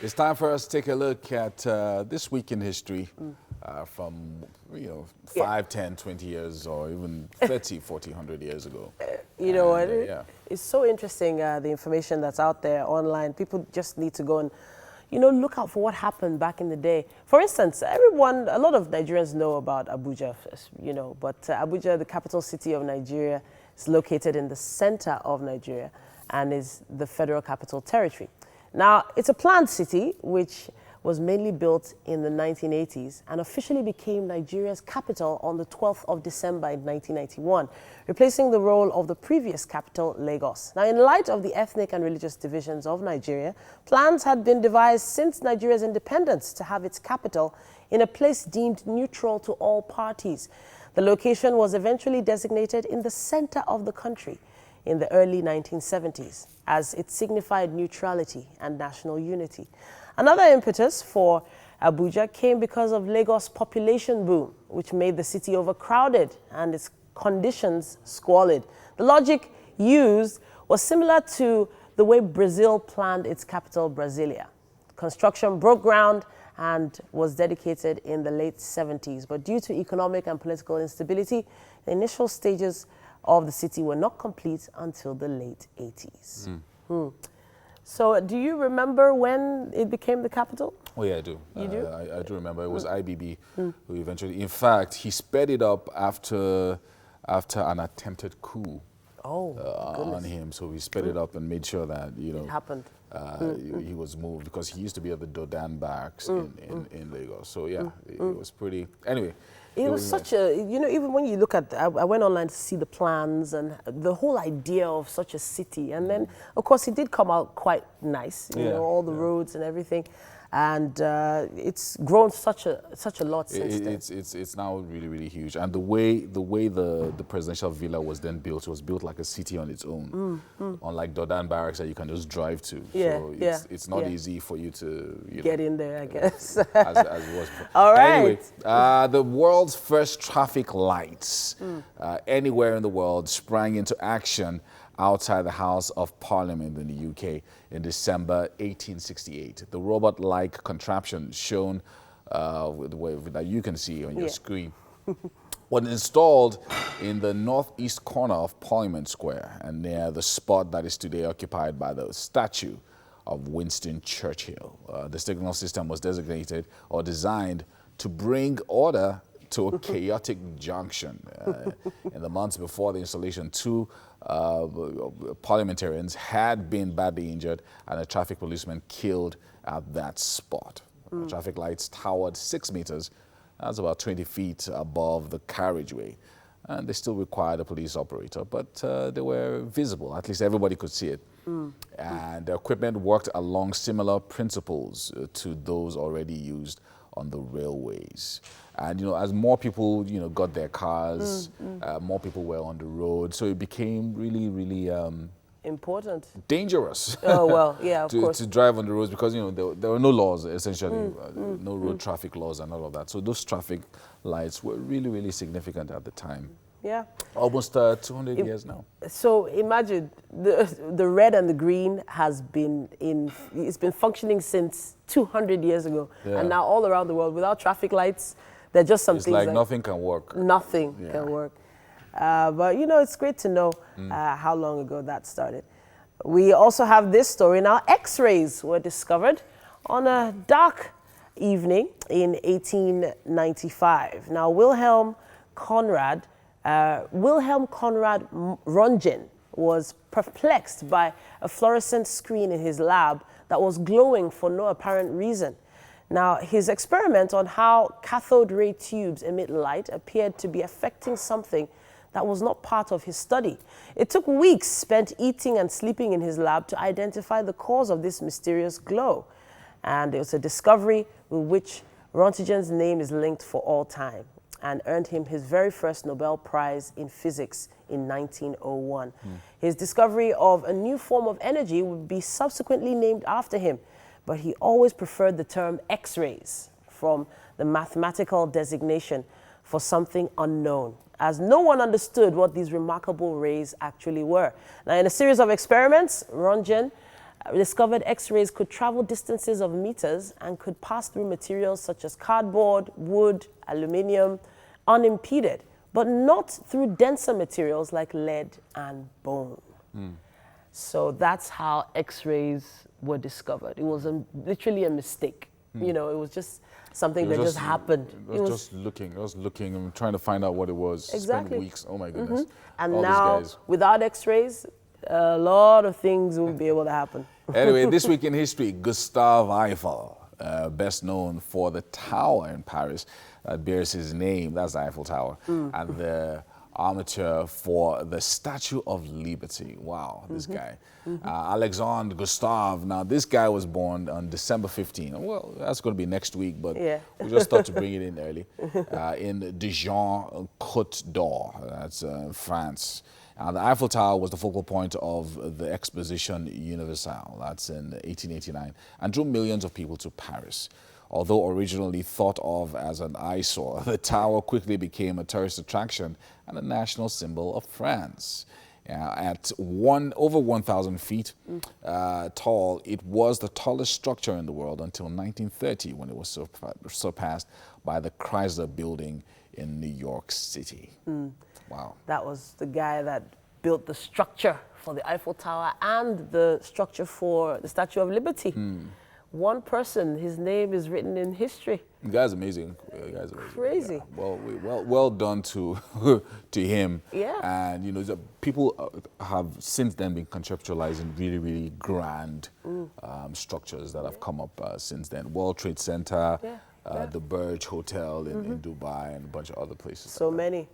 It's time for us to take a look at this week in history from, 5, 10, 20 years or even 30, 40, 100 years ago. It's so interesting, the information that's out there online. People just need to go and, look out for what happened back in the day. For instance, a lot of Nigerians know about Abuja, but Abuja, the capital city of Nigeria, is located in the center of Nigeria and is the Federal Capital Territory. Now, it's a planned city which was mainly built in the 1980s and officially became Nigeria's capital on the 12th of December in 1991, replacing the role of the previous capital, Lagos. Now, in light of the ethnic and religious divisions of Nigeria, plans had been devised since Nigeria's independence to have its capital in a place deemed neutral to all parties. The location was eventually designated in the center of the country in the early 1970s, as it signified neutrality and national unity. Another impetus for Abuja came because of Lagos' population boom, which made the city overcrowded and its conditions squalid. The logic used was similar to the way Brazil planned its capital, Brasilia. Construction broke ground and was dedicated in the late 70s, but due to economic and political instability, the initial stages of the city were not complete until the late 80s. So do you remember when it became the capital? Oh, yeah, I do. You do? I do remember. It was IBB who eventually, in fact, he sped it up after an attempted coup on him. So he sped it up and made sure that, It happened. He was moved because he used to be at the Dodan barracks in Lagos. So, yeah, it was pretty... Anyway. It was such a, even when you look at, I went online to see the plans and the whole idea of such a city. And then, of course, it did come out quite nice, all the roads and everything. And it's grown such a lot since then. It's now really, really huge. And the way the presidential villa was then built, it was built like a city on its own. Unlike Dodan barracks that you can just drive to. So it's not easy for you to get in there, I guess. as it was before. All right. Anyway, the world's first traffic lights anywhere in the world sprang into action outside the House of Parliament in the UK in December 1868. The robot-like contraption shown that you can see on your screen was installed in the northeast corner of Parliament Square and near the spot that is today occupied by the statue of Winston Churchill. The signal system was designated or designed to bring order to a chaotic junction. In the months before the installation, two parliamentarians had been badly injured and a traffic policeman killed at that spot. The traffic lights towered 6 meters, that's about 20 feet above the carriageway. And they still required a police operator, but they were visible, at least everybody could see it. And the equipment worked along similar principles to those already used on the railways. And, as more people, got their cars, more people were on the road. So it became really, really important. Dangerous. Oh, well, yeah, of course. To drive on the roads because, there were no laws, essentially, no road traffic laws and all of that. So those traffic lights were really, really significant at the time. Yeah. Almost 200 years now. So imagine the red and the green has been it's been functioning since 200 years ago. Yeah. And now all around the world without traffic lights, they're just some things like nothing can work. Nothing can work. But it's great to know how long ago that started. We also have this story now. X-rays were discovered on a dark evening in 1895. Now, Wilhelm Conrad Röntgen was perplexed by a fluorescent screen in his lab that was glowing for no apparent reason. Now, his experiment on how cathode ray tubes emit light appeared to be affecting something that was not part of his study. It took weeks spent eating and sleeping in his lab to identify the cause of this mysterious glow. And it was a discovery with which Röntgen's name is linked for all time, and earned him his very first Nobel Prize in Physics in 1901. His discovery of a new form of energy would be subsequently named after him, but he always preferred the term X-rays from the mathematical designation for something unknown, as no one understood what these remarkable rays actually were. Now, in a series of experiments, Röntgen discovered X-rays could travel distances of meters and could pass through materials such as cardboard, wood, aluminium, unimpeded, but not through denser materials like lead and bone. So that's how X-rays were discovered. It was literally a mistake. You know, it was just something that just happened. I was looking and trying to find out what it was. Exactly. Spent weeks. Oh my goodness. And all now, these guys. without X-rays, a lot of things will be able to happen. Anyway, this week in history, Gustave Eiffel, best known for the tower in Paris that bears his name, that's the Eiffel Tower, and the armature for the Statue of Liberty. Wow, this guy. Alexandre Gustave. Now, this guy was born on December 15. Well, that's going to be next week, but we just thought to bring it in early. In Dijon, Côte d'Or, that's France. The Eiffel Tower was the focal point of the Exposition Universelle, that's in 1889, and drew millions of people to Paris. Although originally thought of as an eyesore, the tower quickly became a tourist attraction and a national symbol of France. At over 1,000 feet tall, it was the tallest structure in the world until 1930, when it was surpassed by the Chrysler Building in New York City. Wow. That was the guy that built the structure for the Eiffel Tower and the structure for the Statue of Liberty. One person, his name is written in history. The guy's amazing. The guy's amazing. Crazy. Yeah. Well done to to him. Yeah. And you know, people have since then been conceptualizing really, really grand structures that have come up since then. World Trade Center, the Burj Hotel in Dubai, and a bunch of other places. So many.